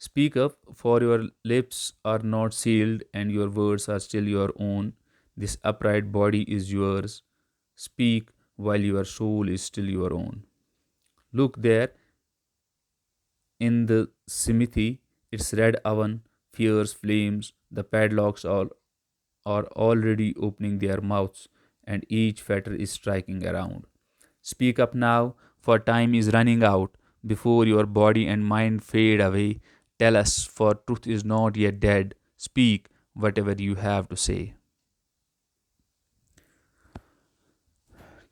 Speak up, for your lips are not sealed, and your words are still your own. This upright body is yours. Speak while your soul is still your own. Look there in the smithy, its red oven, fierce flames. The padlocks are already opening their mouths, and each fetter is striking around. Speak up now, for time is running out. Before your body and mind fade away, tell us, for truth is not yet dead. Speak whatever you have to say.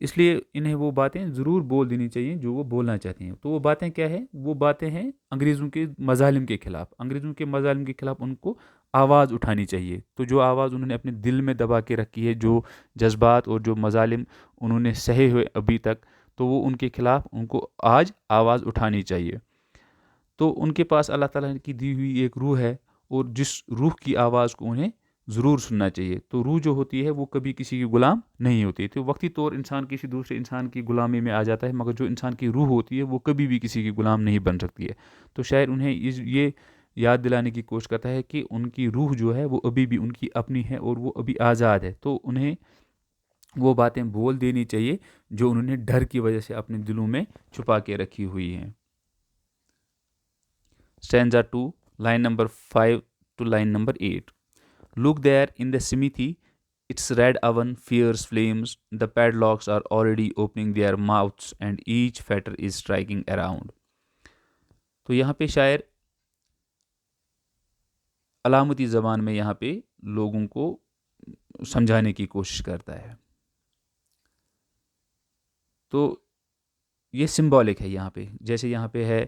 اس لیے انہیں وہ باتیں ضرور بول دینی چاہیے جو وہ بولنا چاہتے ہیں. تو وہ باتیں کیا ہیں؟ وہ باتیں ہیں انگریزوں کے مظالم کے خلاف. انگریزوں کے مظالم کے خلاف ان کو آواز اٹھانی چاہیے. تو جو آواز انہوں نے اپنے دل میں دبا کے رکھی ہے، جو جذبات اور جو مظالم انہوں نے سہے ہوئے ابھی تک، تو وہ ان کے خلاف ان کو آج آواز اٹھانی چاہیے. تو ان کے پاس اللہ تعالیٰ کی دی ہوئی ایک روح ہے، اور جس روح کی آواز کو انہیں ضرور سننا چاہیے. تو روح جو ہوتی ہے وہ کبھی کسی کی غلام نہیں ہوتی. تو وقتی طور انسان کسی دوسرے انسان کی غلامی میں آ جاتا ہے، مگر جو انسان کی روح ہوتی ہے وہ کبھی بھی کسی کی غلام نہیں بن سکتی ہے. تو شاعر انہیں یہ یاد دلانے کی کوشش کرتا ہے کہ ان کی روح جو ہے وہ ابھی بھی ان کی اپنی ہے اور وہ ابھی آزاد ہے. تو انہیں وہ باتیں بول دینی چاہیے جو انہوں نے ڈر کی وجہ سے اپنے دلوں میں چھپا کے رکھی ہوئی ہیں. Stanza 2, line number 5 to line number 8. Look there in the smithy, its red oven fierce flames, the padlocks are already opening their mouths and each fetter is striking around. تو یہاں پہ شاعر علامتی زبان میں یہاں پہ لوگوں کو سمجھانے کی کوشش کرتا ہے. تو یہ سمبولک ہے یہاں پہ. جیسے یہاں پہ ہے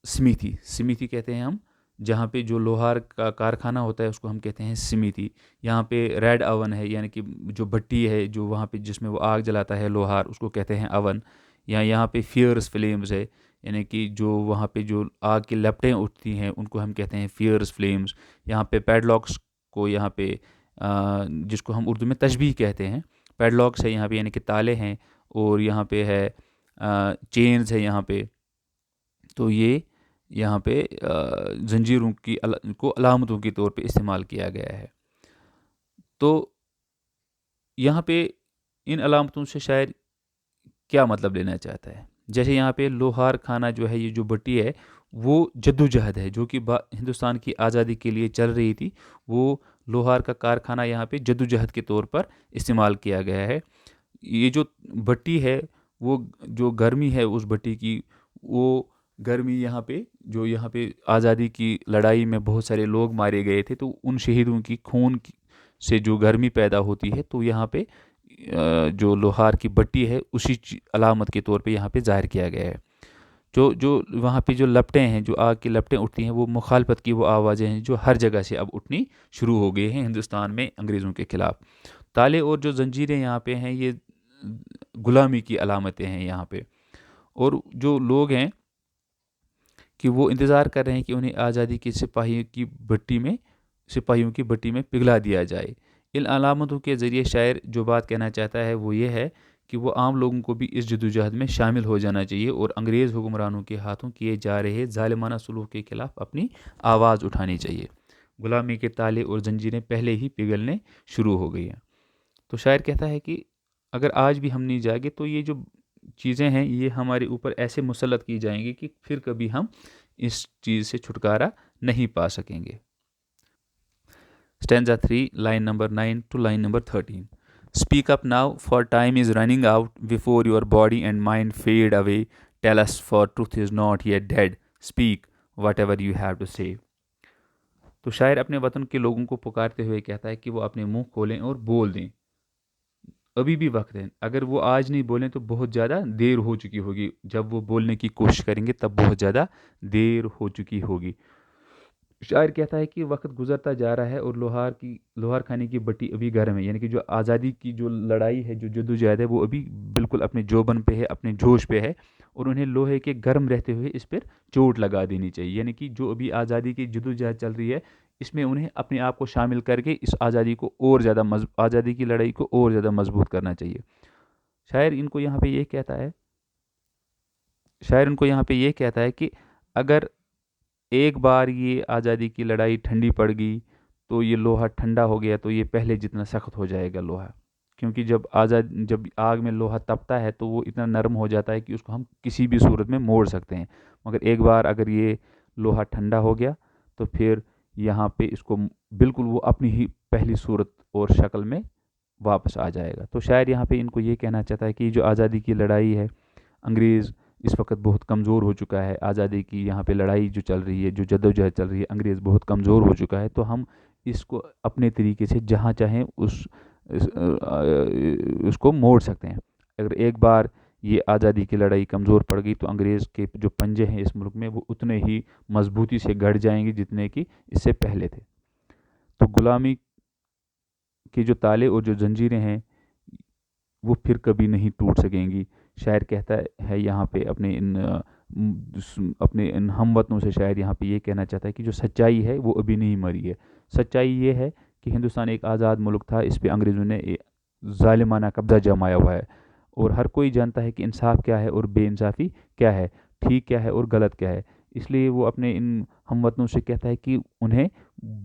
سمیتھی کہتے ہیں ہم، جہاں پہ جو لوہار کا کارخانہ ہوتا ہے اس کو ہم کہتے ہیں سمیتھی. یہاں پہ ریڈ اوون ہے، یعنی کہ جو بھٹی ہے جو وہاں پہ جس میں وہ آگ جلاتا ہے لوہار، اس کو کہتے ہیں اوون. یہاں پہ فیئرس فلیمز ہے، یعنی کہ جو وہاں پہ جو آگ کی لپٹیں اٹھتی ہیں ان کو ہم کہتے ہیں فیئرس فلیمز. یہاں پہ پیڈ لاکس کو یہاں پہ جس کو ہم اردو میں تشبیہ کہتے ہیں، پیڈ لاکس ہے یہاں پہ، یعنی کہ تالے ہیں. اور یہاں پہ ہے چینز ہے یہاں پہ. تو یہ یہاں پہ زنجیروں کو علامتوں کے طور پہ استعمال کیا گیا ہے. تو یہاں پہ ان علامتوں سے شاعر کیا مطلب لینا چاہتا ہے؟ جیسے یہاں پہ لوہار خانہ جو ہے، یہ جو بٹی ہے وہ جدوجہد ہے جو کہ ہندوستان کی آزادی کے لیے چل رہی تھی. وہ لوہار کا کارخانہ یہاں پہ جدوجہد کے طور پر استعمال کیا گیا ہے. یہ جو بٹی ہے، وہ جو گرمی ہے اس بٹی کی، وہ گرمی یہاں پہ آزادی کی لڑائی میں بہت سارے لوگ مارے گئے تھے، تو ان شہیدوں کی خون سے جو گرمی پیدا ہوتی ہے، تو یہاں پہ جو لوہار کی بٹی ہے اسی علامت کے طور پہ یہاں پہ ظاہر کیا گیا ہے. جو وہاں پہ جو لپٹیں ہیں، جو آگ کی لپٹیں اٹھتی ہیں، وہ مخالفت کی وہ آوازیں ہیں جو ہر جگہ سے اب اٹھنی شروع ہو گئی ہیں ہندوستان میں انگریزوں کے خلاف. تالے اور جو زنجیریں یہاں پہ ہیں یہ غلامی کی علامتیں ہیں یہاں پہ. اور جو لوگ ہیں کہ وہ انتظار کر رہے ہیں کہ انہیں آزادی کے سپاہیوں کی بٹی میں پگھلا دیا جائے. ان علامتوں کے ذریعے شاعر جو بات کہنا چاہتا ہے وہ یہ ہے کہ وہ عام لوگوں کو بھی اس جدوجہد میں شامل ہو جانا چاہیے اور انگریز حکمرانوں کے ہاتھوں کیے جا رہے ظالمانہ سلوک کے خلاف اپنی آواز اٹھانی چاہیے. غلامی کے تالے اور زنجیریں پہلے ہی پگھلنے شروع ہو گئی ہیں. تو شاعر کہتا ہے کہ اگر آج بھی ہم نہیں جاگے تو یہ جو چیزیں ہیں یہ ہمارے اوپر ایسے مسلط کی جائیں گی کہ پھر کبھی ہم اس چیز سے چھٹکارا نہیں پا سکیں گے. Stanza 3, line number 9 to line number 13. Speak up now, for time is running out before your body and mind fade away. Tell us, for truth is not yet dead. Speak whatever you have to say. تو شاعر اپنے وطن کے لوگوں کو پکارتے ہوئے کہتا ہے کہ وہ اپنے منہ کھولیں اور بول دیں. ابھی بھی وقت ہے. اگر وہ آج نہیں بولیں تو بہت زیادہ دیر ہو چکی ہوگی. جب وہ بولنے کی کوشش کریں گے تب بہت زیادہ دیر ہو چکی ہوگی. شاعر کہتا ہے کہ وقت گزرتا جا رہا ہے اور لوہار خانے کی بٹی ابھی گرم ہے. یعنی کہ جو آزادی کی جو لڑائی ہے، جو جدوجہد ہے، وہ ابھی بالکل اپنے جوبن پہ ہے، اپنے جوش پہ ہے، اور انہیں لوہے کے گرم رہتے ہوئے اس پر چوٹ لگا دینی چاہیے. یعنی کہ جو ابھی آزادی کی جدوجہد چل رہی ہے اس میں انہیں اپنے آپ کو شامل کر کے اس آزادی کی لڑائی کو اور زیادہ مضبوط کرنا چاہیے. شاعر ان کو یہاں پہ یہ کہتا ہے کہ اگر ایک بار یہ آزادی کی لڑائی ٹھنڈی پڑ گئی تو یہ لوہا ٹھنڈا ہو گیا تو یہ پہلے جتنا سخت ہو جائے گا لوہا. کیونکہ جب آگ میں لوہا تپتا ہے تو وہ اتنا نرم ہو جاتا ہے کہ اس کو ہم کسی بھی صورت میں موڑ سکتے ہیں. مگر ایک بار اگر یہ لوہا ٹھنڈا ہو گیا تو پھر یہاں پہ اس کو بالکل وہ اپنی ہی پہلی صورت اور شکل میں واپس آ جائے گا. تو شاعر یہاں پہ ان کو یہ کہنا چاہتا ہے کہ جو آزادی کی لڑائی ہے، انگریز اس وقت بہت کمزور ہو چکا ہے. آزادی کی یہاں پہ لڑائی جو چل رہی ہے، جو جدوجہد چل رہی ہے، انگریز بہت کمزور ہو چکا ہے. تو ہم اس کو اپنے طریقے سے جہاں چاہیں اس اس کو موڑ سکتے ہیں۔ اگر ایک بار یہ آزادی کی لڑائی کمزور پڑ گئی تو انگریز کے جو پنجے ہیں اس ملک میں وہ اتنے ہی مضبوطی سے گڑ جائیں گے جتنے کہ اس سے پہلے تھے۔ تو غلامی کی جو تالے اور جو زنجیریں ہیں وہ پھر کبھی نہیں ٹوٹ سکیں گی۔ شاعر کہتا ہے یہاں پہ اپنے ان ہم وطنوں سے شاعر یہاں پہ یہ کہنا چاہتا ہے کہ جو سچائی ہے وہ ابھی نہیں مری ہے۔ سچائی یہ ہے کہ ہندوستان ایک آزاد ملک تھا، اس پہ انگریزوں نے ظالمانہ قبضہ جمایا ہوا ہے، اور ہر کوئی جانتا ہے کہ انصاف کیا ہے اور بے انصافی کیا ہے، ٹھیک کیا ہے اور غلط کیا ہے۔ اس لیے وہ اپنے ان ہم وطنوں سے کہتا ہے کہ انہیں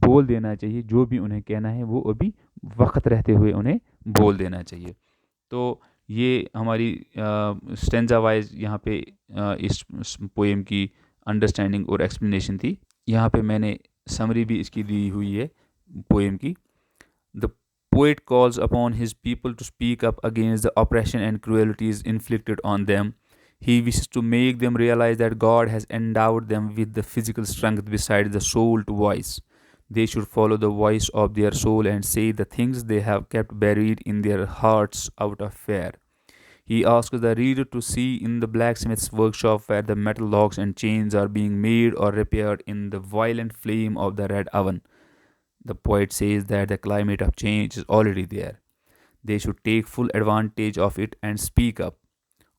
بول دینا چاہیے، جو بھی انہیں کہنا ہے وہ ابھی وقت رہتے ہوئے انہیں بول دینا چاہیے۔ تو یہ ہماری اسٹینزا وائز یہاں پہ اس پویم کی انڈرسٹینڈنگ اور ایکسپلینیشن تھی۔ یہاں پہ میں نے سمری بھی اس کی دی ہوئی ہے پویم کی۔ The poet calls upon his people to speak up against the oppression and cruelties inflicted on them. He wishes to make them realize that God has endowed them with the physical strength besides the soul to voice. They should follow the voice of their soul and say the things they have kept buried in their hearts out of fear. He asks the reader to see in the blacksmith's workshop where the metal locks and chains are being made or repaired in the violent flame of the red oven. The poet says that the climate of change is already there. They should take full advantage of it and speak up.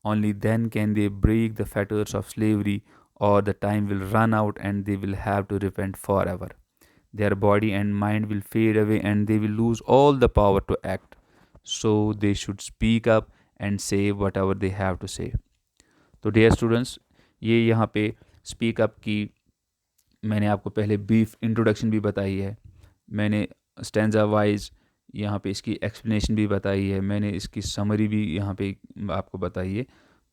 Only then can they break the fetters of slavery, or the time will run out and they will have to repent forever. Their body and mind will fade away and they will lose all the power to act. So they should speak up and say whatever they have to say. تو dear students, یہ یہاں پہ speak up کی میں نے آپ کو پہلے بریف انٹروڈکشن بھی بتائی ہے، میں نے اسٹینزا وائز یہاں پہ اس کی ایکسپلینیشن بھی بتائی ہے، میں نے اس کی سمری بھی یہاں پہ آپ کو بتائی ہے۔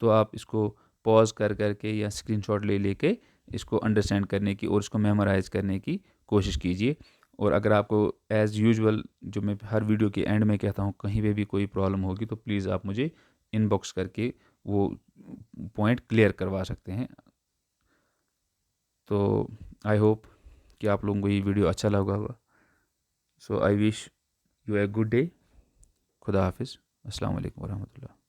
تو آپ اس کو پاز کر کے یا اسکرین شاٹ لے کے اس کو انڈرسٹینڈ کرنے کی اور اس کو میمورائز کرنے کی کوشش کیجیے۔ اور اگر آپ کو ایز یوزول جو میں ہر ویڈیو کے اینڈ میں کہتا ہوں کہیں پہ بھی کوئی پرابلم ہوگی تو پلیز آپ مجھے ان باکس کر کے وہ پوائنٹ کلیئر کروا سکتے ہیں۔ تو آئی ہوپ کہ آپ لوگوں کو یہ ویڈیو اچھا لگا ہوگا۔ So I wish you a good day. خدا حافظ۔ السلام علیکم ورحمۃ اللہ۔